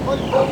Olha,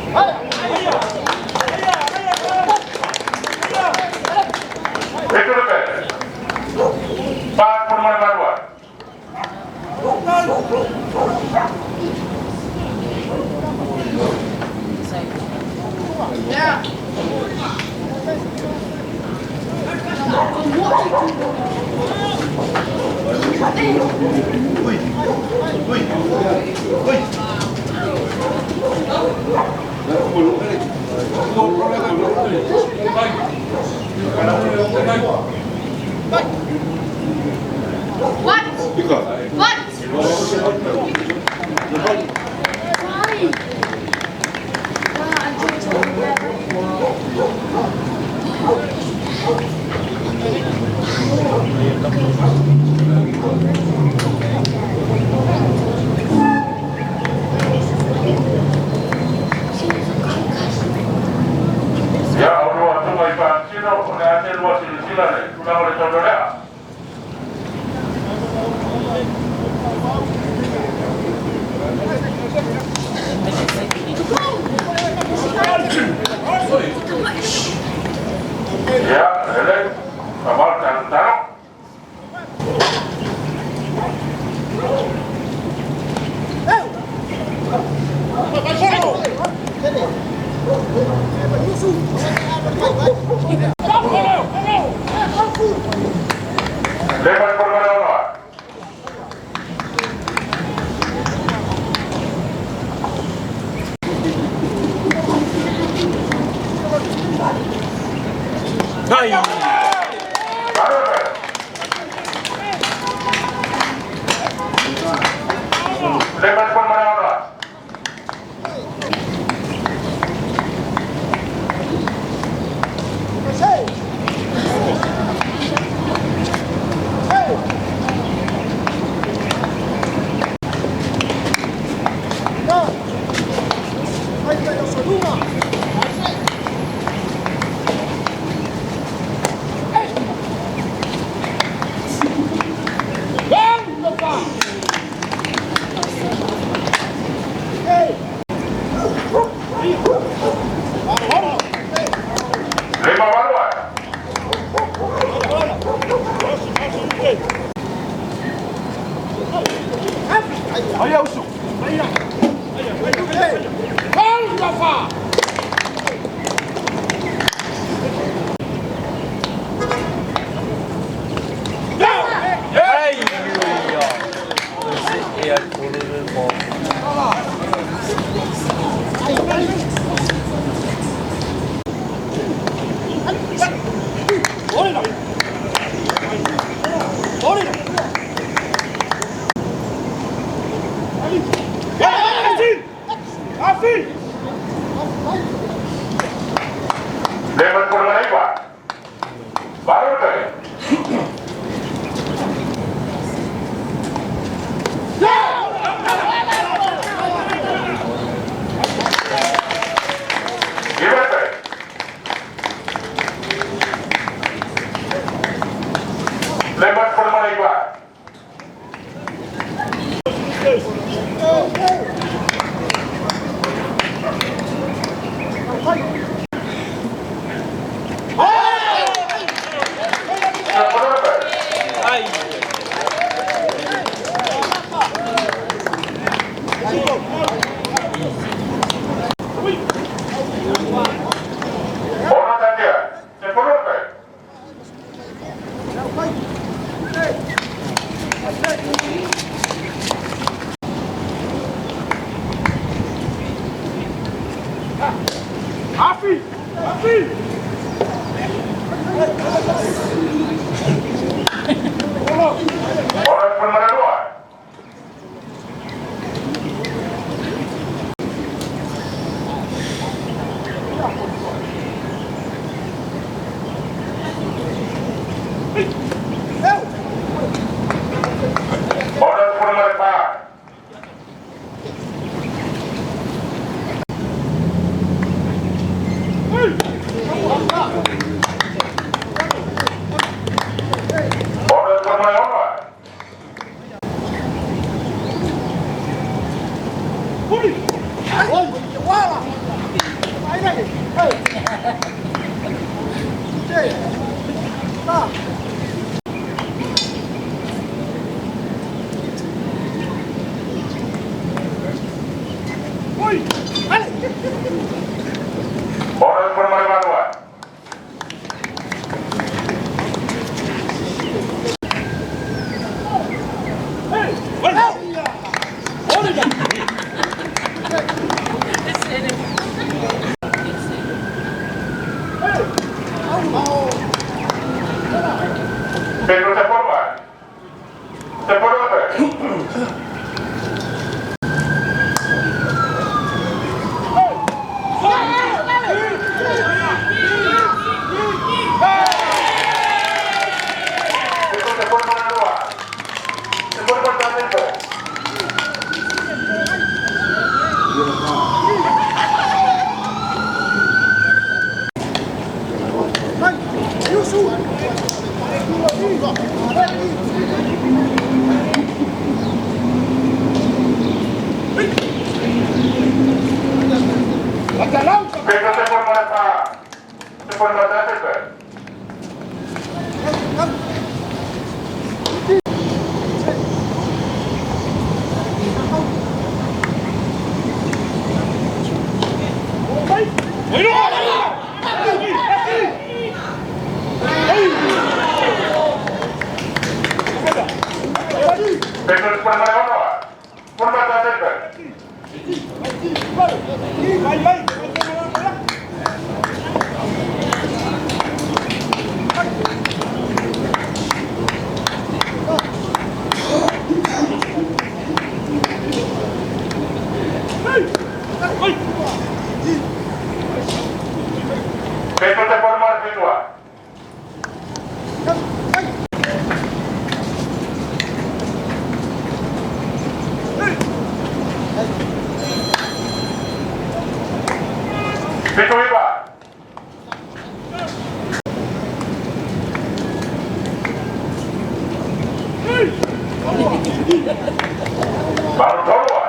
Baru Poloa.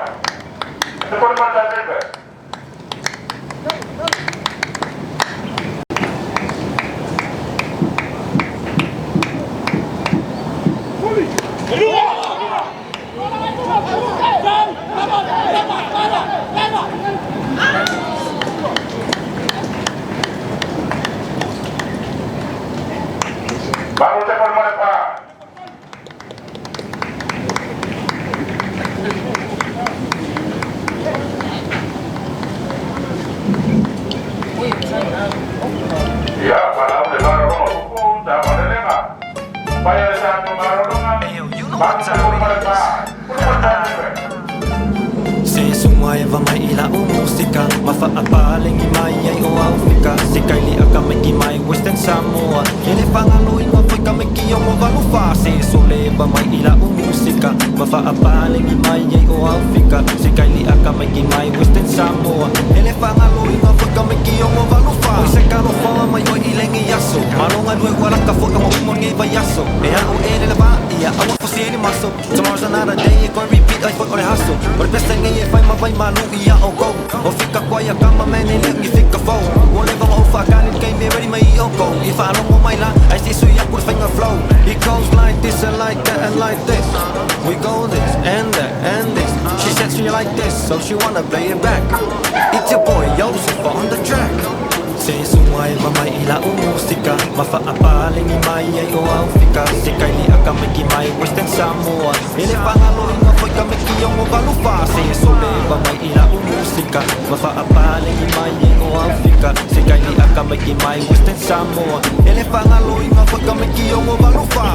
Depan mata tele. Baru depan mata. Ya, para ole baru TAMA OLE LEGA. Bayar satu marungan. Bangsa mereka. Se sumai va mai ila o musika mafaapaling imai ai o Afrika se kaili aka meki mai Western Samoa ele pangalo inga foi ka meki o valu fa se sole va mai ila o musika mafaapaling imai ai o Afrika se kaili aka meki mai Western Samoa ele pangalo inga foi ka meki o valu fa se karo fa mai o ilengi yaso malonga due wala ka foi ka mo ngi va yaso e a o ele la va ia a wa se ele maso tomorrow's another day it gon repeat I foi o hasso por pesta ngi fai ma vai malu ia o go o fica kwaia kama mene lengi fica fo o leva o fa kan it me ready mai o go if I don't my la I see so ya kur finger flow it goes like this and like that and like this we go this and that and this she said she like this so she wanna play it back it's your boy Joseph on the track se sumai va mai ila o musika mafaapaling imai ai o Afrika se kaili aka meki mai Western Samoa ele pangalo inga foi ka meki o valu fa se sole va mai ila o musika mafaapaling imai ai o Afrika se kaili aka meki mai Western Samoa ele pangalo inga foi ka meki o valu fa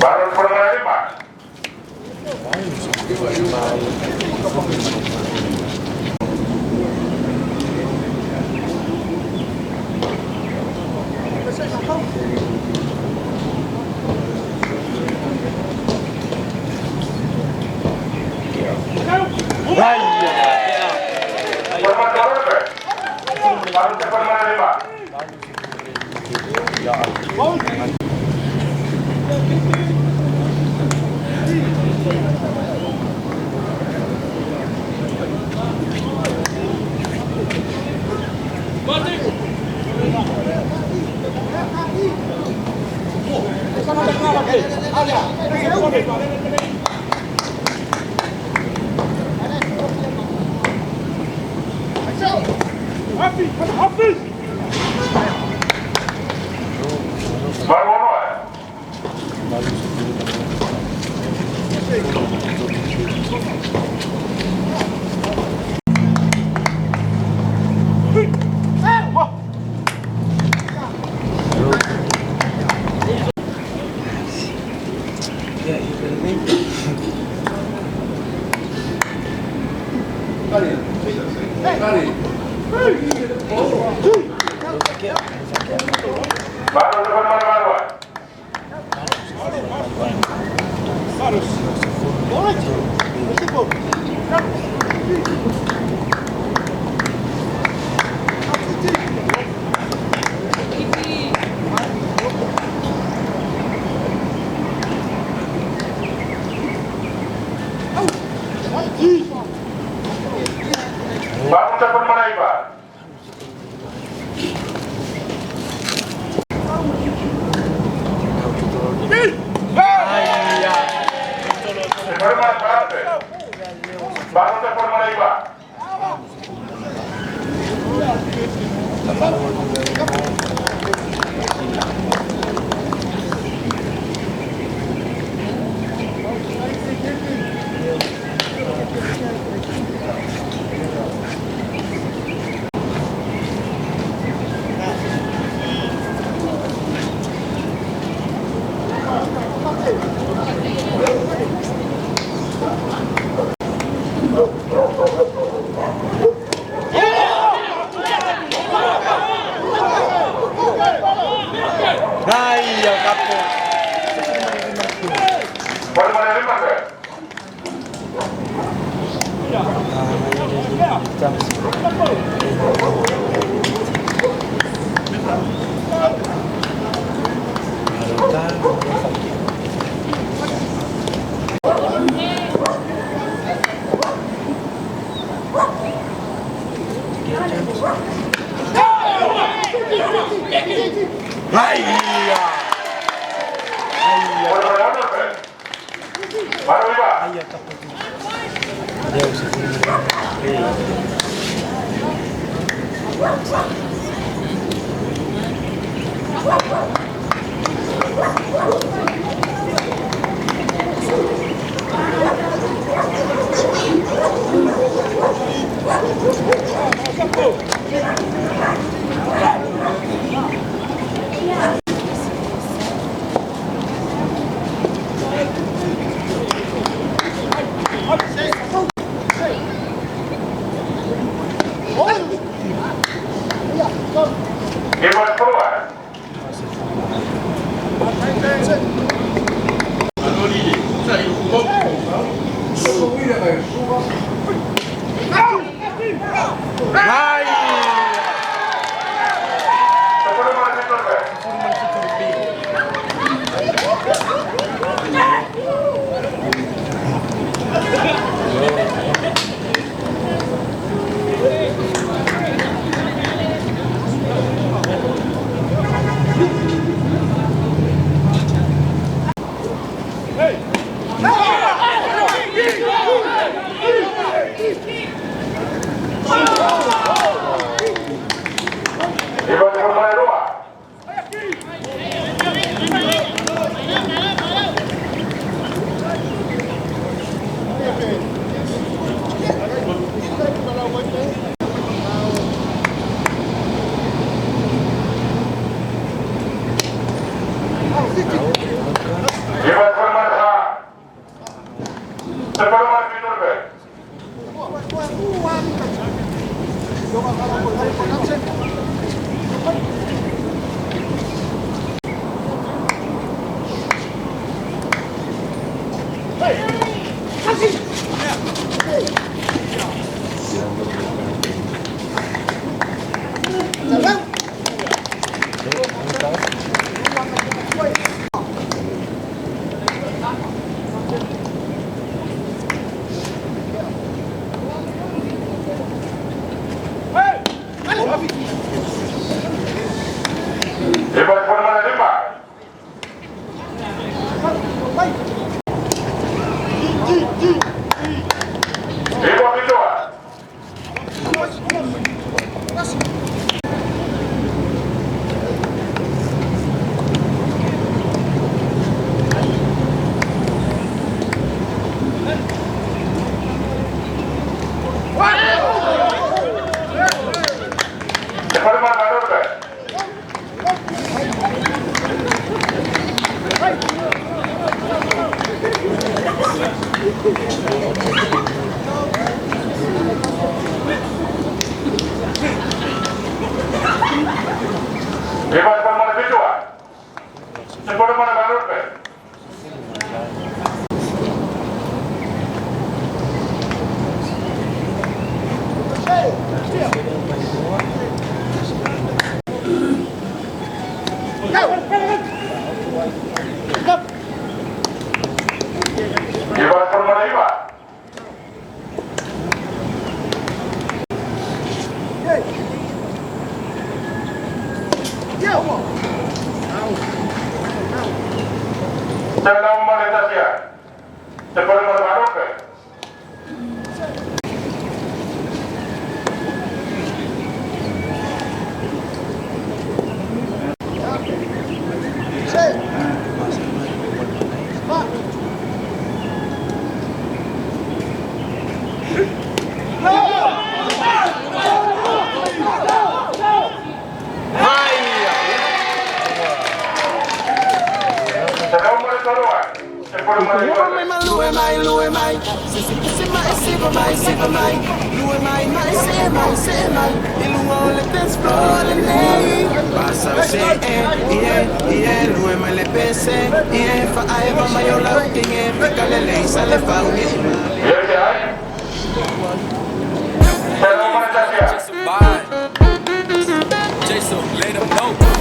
Baru Poloa 5 Baru depan mana-mana. Baru depan mana iba? Baru depan mana iba? Baru mana lima ke? Baru iba. Iba Poloa. Sebelum mana fitur ke? Iba depan mana dua? Iba depan mana sah? Sebelum mana fitur ke? Iba pa mga video ah. Siguro mo na balot eh. Iba pa mga iba. Saya nak memonitor dia. Sebelum berbaru ke? Jason, let them know.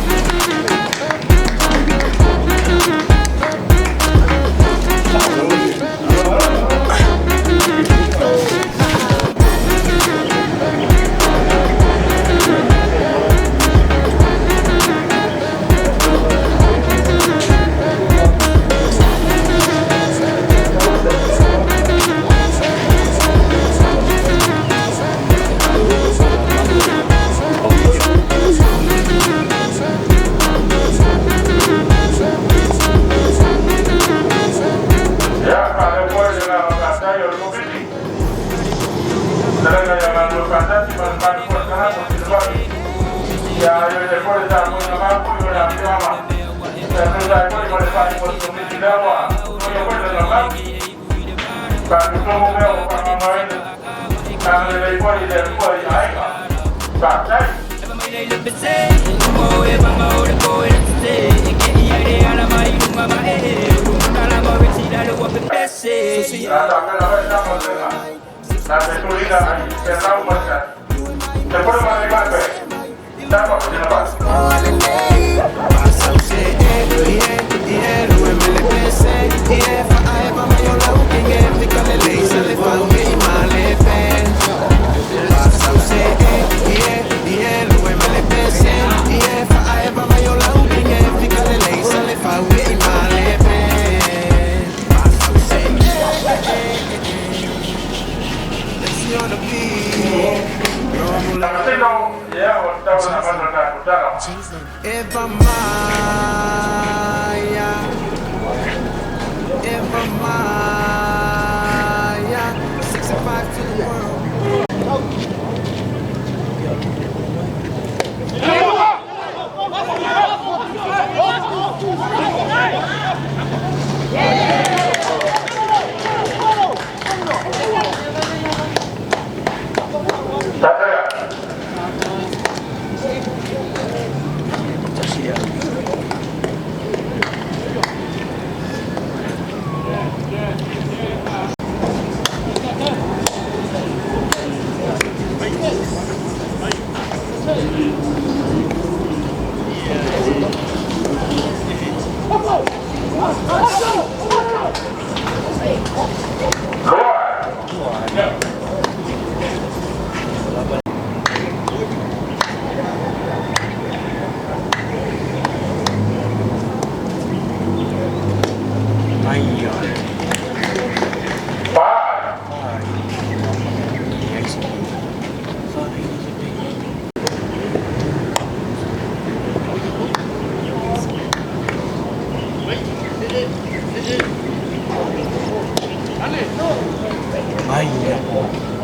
TAMA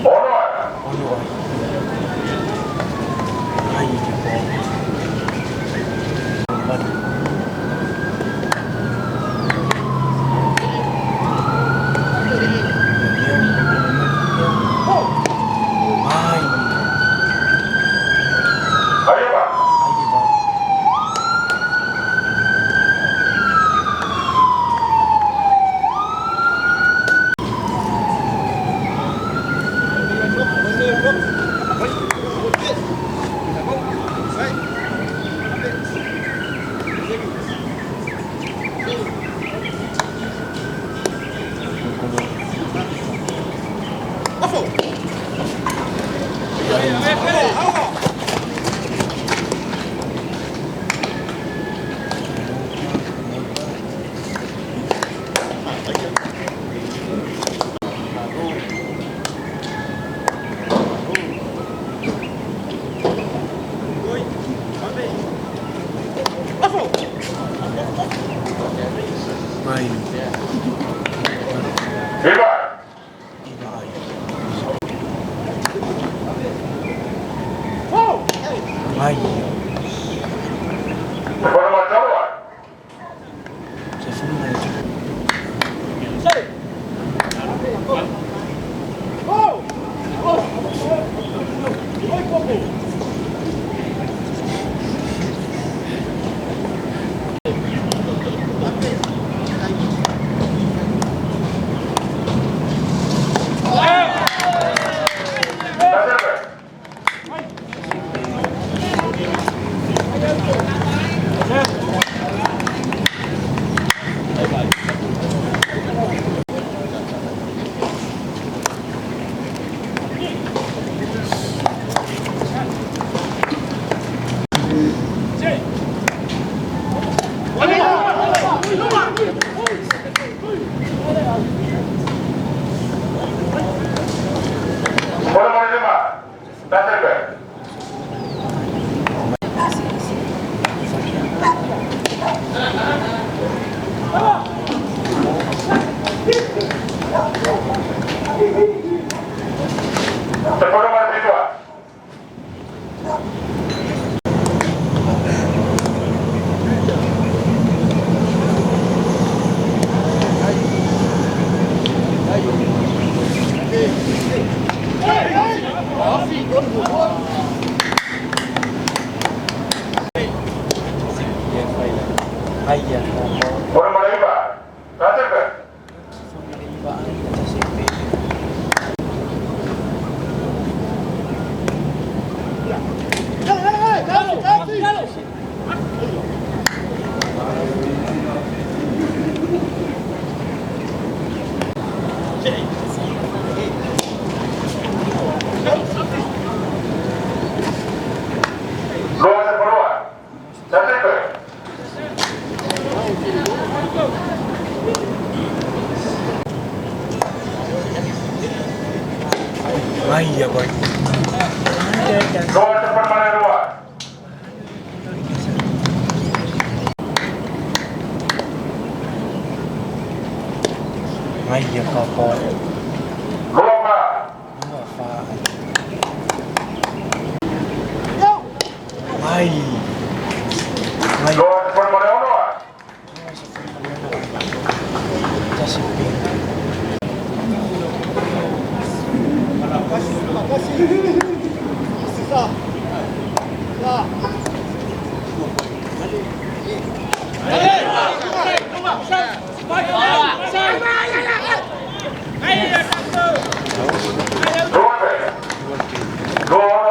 OLE Main. Hebat. Main. Performa Jawa. Tafuna itu. Poloa 5. Tele. Performa 2. Ayah. Performa 5. Tele. Luar Poloa. Tele. Ayah boy. Luar performa 2. Ayah kapal. Luar. Ay. Ay. Luar performa 2. Kasih pin. Luar. Luar 2.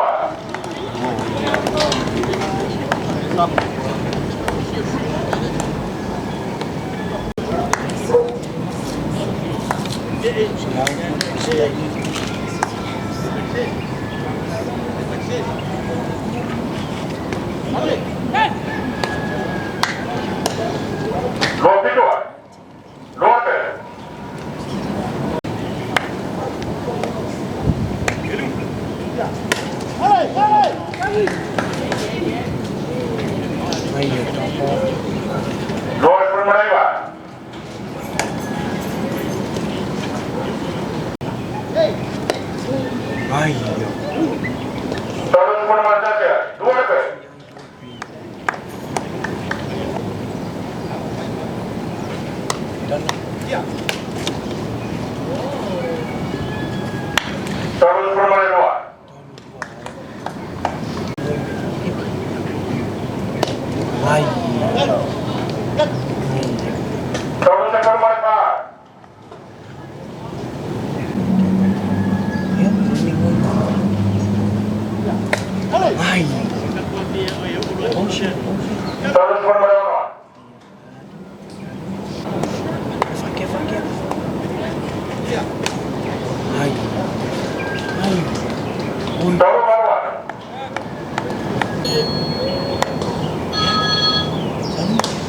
Luar. Ayah kapal. Luar performa 5. Ayah. Terus performa 3. 2. Dan Terus performa 2. ayah. Terus performa 4. Ya, bingung. Ay. Oh shit. Terus performa 2. Fakir. Ay. Ay. Uy. Terus bawah. Saan?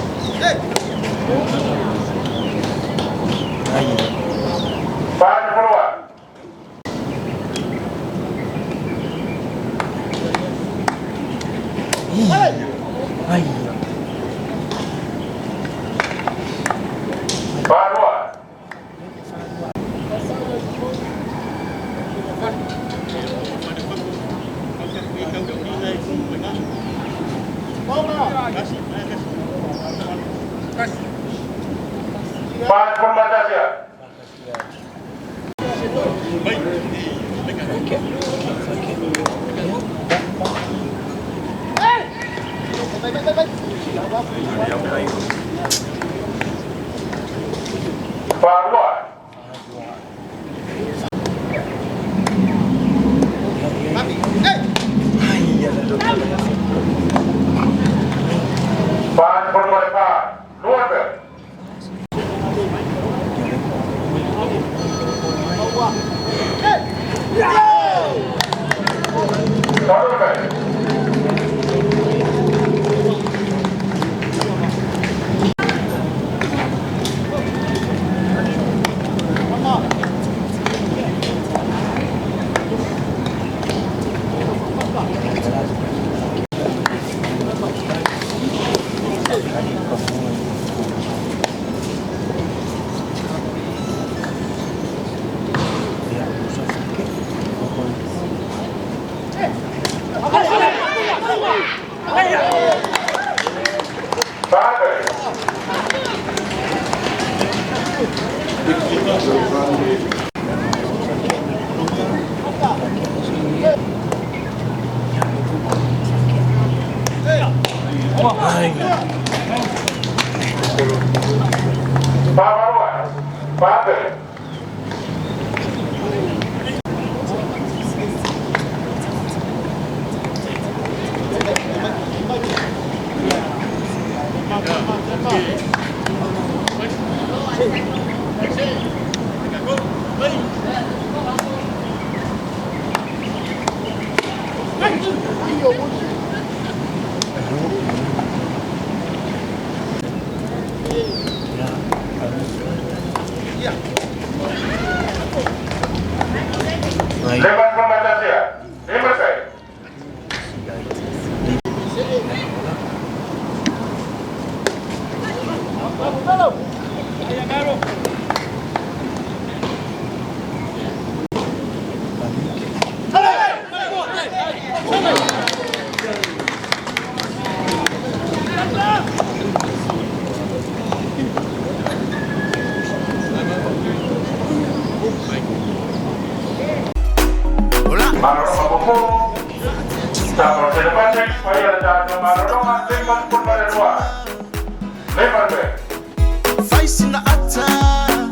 Pas pembatas ya. Poloa. Pas pembatas. Luar ber. Satu ber. Lepas pembatas ya. Lima saya. Marunong buku, TAMA OLE SINAPATI, supaya ada marunongan lima pun pada dua. Lima be. Facing the attack,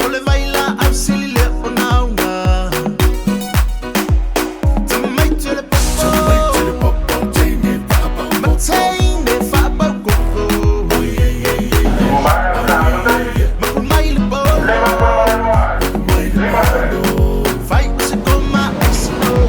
ole baila al silile una. To make to the pop, maintain the faba go. Bumayan na tadi. Makumail po, Lima pun pada dua. Lima be. fight to go my slow.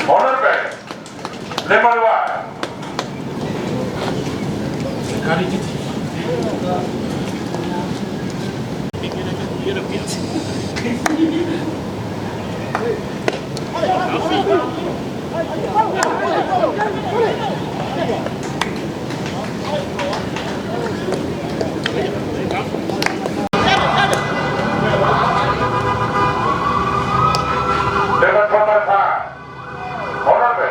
Honor be. Lima dua. Dengan pembatas. Honor be.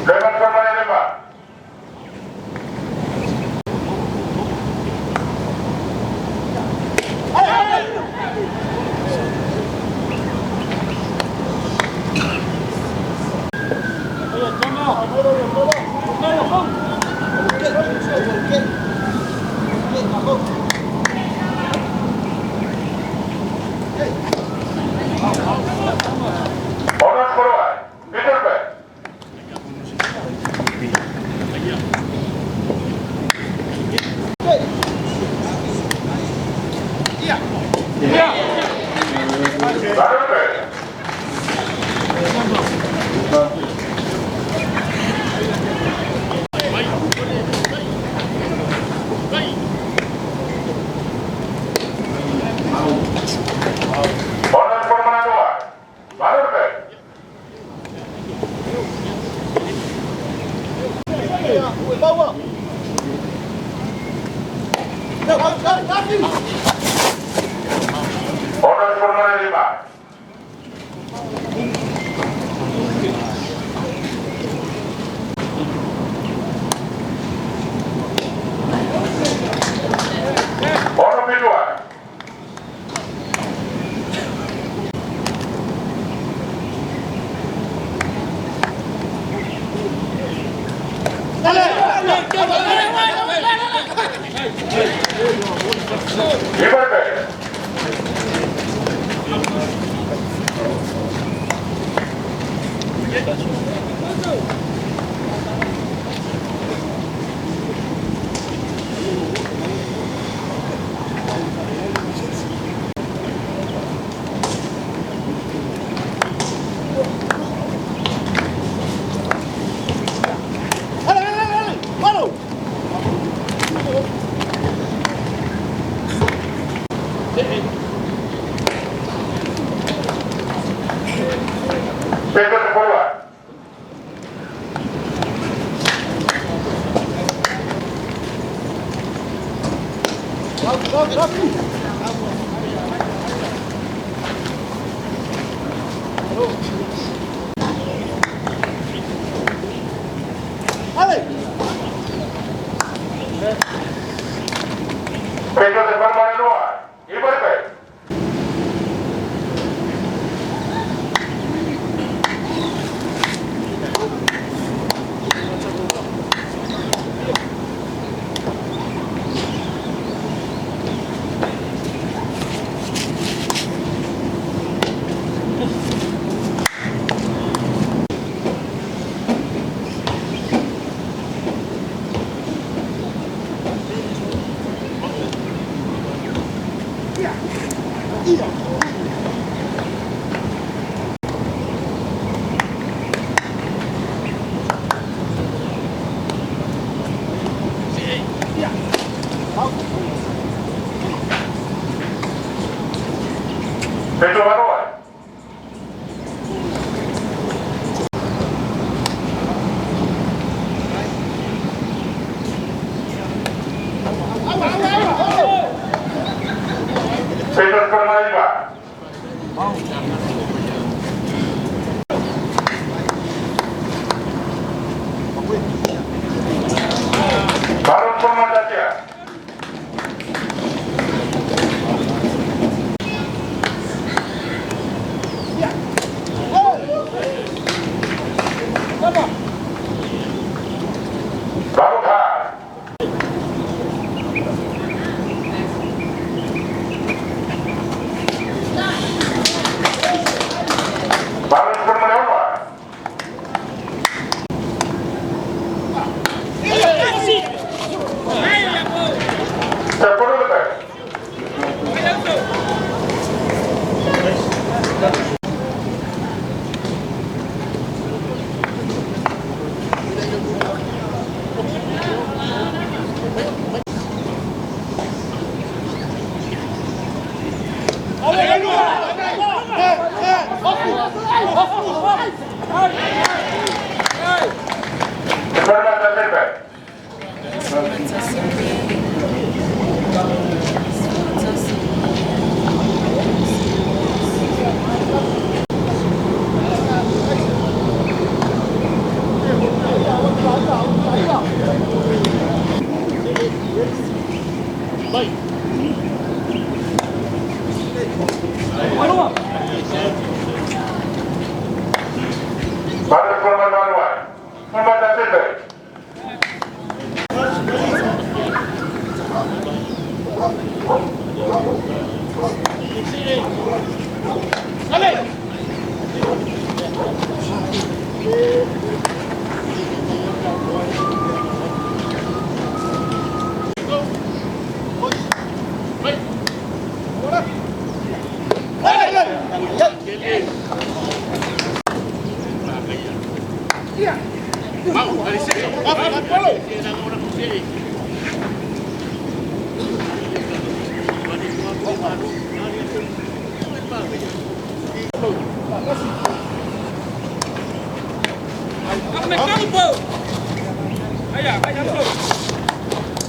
Dengan pembatas lima. Order formal 5. Order kedua. Liberty. Pedro de Poloa. Pedro de Poloa. Liberty. Pedro Manuel. Pedro Fernanda. Baru Fernanda. Baru Khan. Baru Fernanda. Sepuluh lebih. Fernanda lebih. Baru Fernanda Manuel. Fernanda lebih.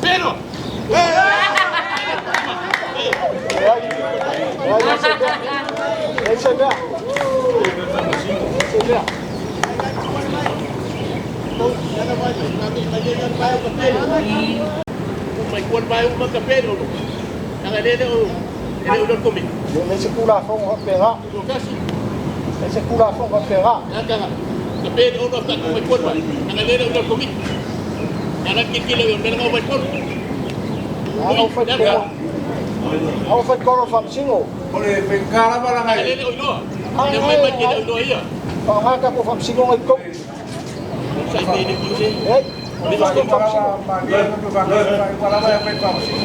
Pero. May kuwan ba yung magkapero? Nangalena o ulan kumi? May sirkulasyon ang pera. Kasi, May sirkulasyon ang pera. naka kapero o nasa kung may kuwan ba? Nangalena ulan kumi? Nanagkikilo yun, meron may kuwan. Ako fat ko ng famsingo. Oleh, pengkara ba lang kayo? Nangalena ulo. Yung may magkina ulo iya. Pangaka ko famsingo ng ito. Sa hindi ko siya. Eh, Para mandiyan ng lugar para may pagpapasok.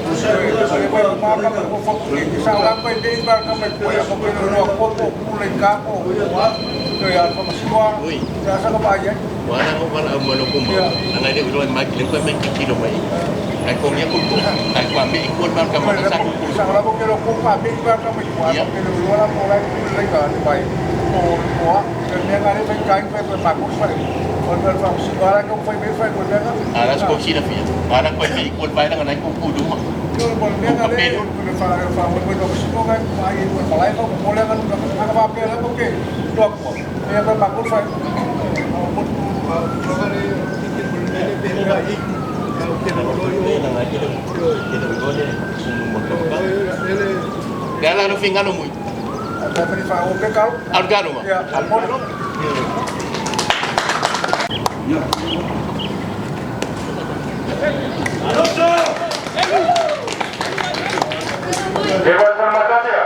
Kasi pa umaga ko isang lang pa din ba kami kuya ko pinuno ko kulay ka ko. Kaya pa masiwa. Sa kabayan. Wala ko para malukong mo. Nangalena ulo ang magkilim ko may kilo may. Ay kung niya kung ay kung may ikon ba ka magkasak. Isang lang ko ko kami ba kami kuya pinuno wala mo lang kulay ka di ba. Kuha. Kanya nga rin may kain pa pagpapakos pa rin. Kalau faham sekarang kau faham betul boleh kan? Alas ko sila fiya. Para ko may ikon ba nang anay kung kudo mo. Kalau boleh kan? Kalau faham betul betul kan? Mai ikon balai kau boleh kan? Apa apa lah okey. Dua ko. Yang bermakul faham. Kaya lang fingano mo. Tapi faham okey kau? Argano mo. Ya, almon. Dewan Permata ya.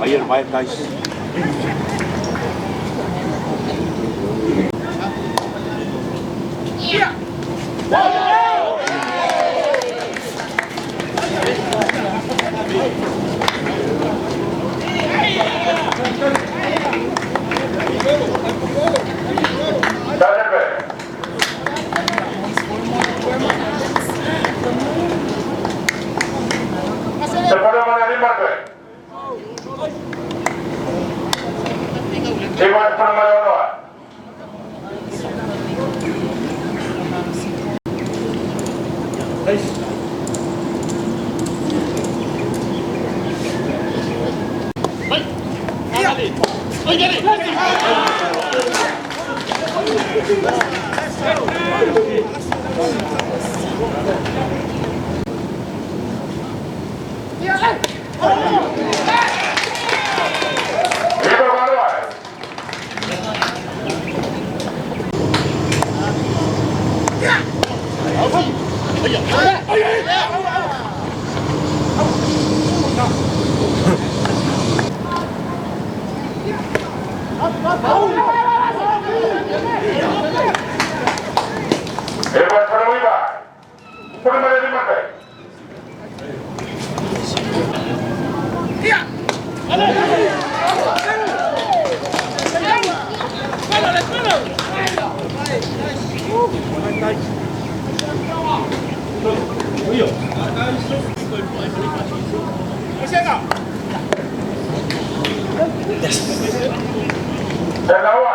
Higher vibe, guys. Dewan Permata. Dalawa.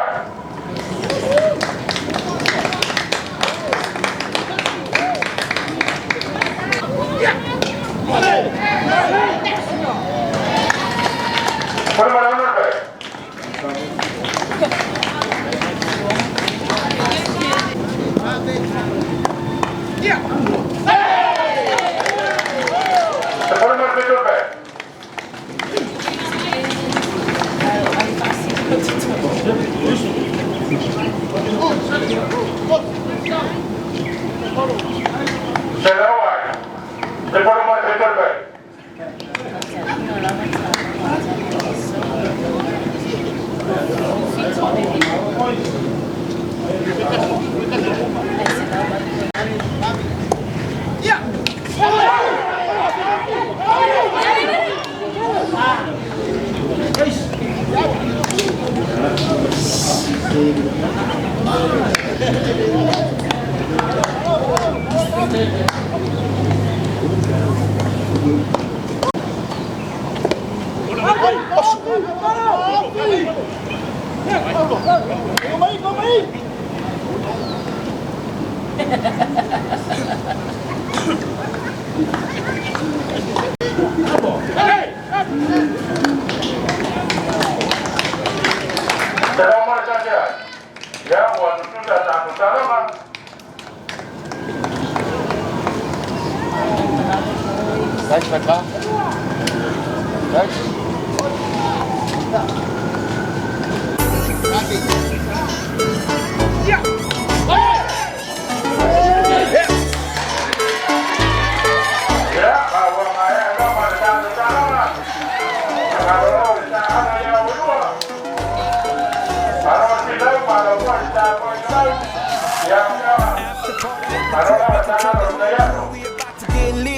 Por mana nak? Por mana betul ke? Dalawa. Por mana betul ke? Selamat saja. Ya, waktu sudah satu salaman. Guys, mereka. Guys. Ya, bawa saya pada satu salaman. Kalau kita ada yang berdua. Kalau tidak, kalau kita berdua, yang kalau kita berdua.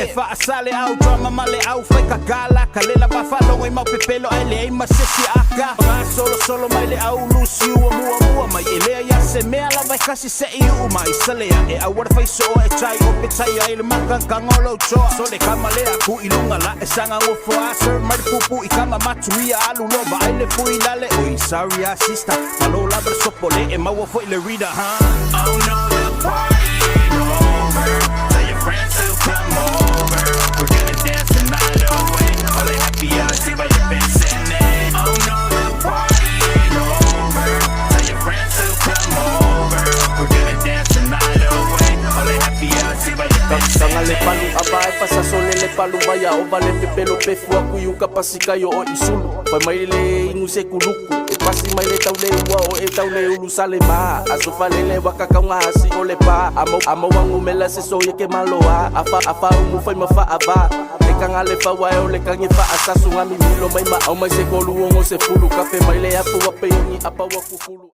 E fa sale au drama male au fai kagala kalela ba falo e mau pepelo ai le ai masesi aka ba solo mai le au lusi u mua mai ele ya se me ala vai kasi se u mai sale ya e au fai so e chai o pe chai ai le makan kangolo cho so le kamale aku ilunga la e sanga o fo aser mai pupu i kama matuia alu no ba ai le fui lale oi sorry sister malo la ber sopole e mau fo le reader ha oh no the party ain't over tell your friends to come over. We're gonna dance the night away. All the happy hours, see what you've been sending. Oh no, the party ain't over. Tell your friends to come over. We're gonna dance the night away. All the happy hours, see what you've been sending. Sanga le palu abai pasa sole le palu baya o vale pepelo pefu aku yuka pasika yo o isulu. Pa mai le ingu se kuluku. E pasi mai le taule ua o e taule ulu sale ma. Aso fale le waka kaunga hasi o le pa. Amo wangu mela se so ye ke maloa. Afa umu fai mafa aba. E kanga le fa wae o le kangi fa asasu ngami milo mai ma. Au mai se kolu ongo se fulu. Kafe mai le apu wa pe ingi apa wa kukulu.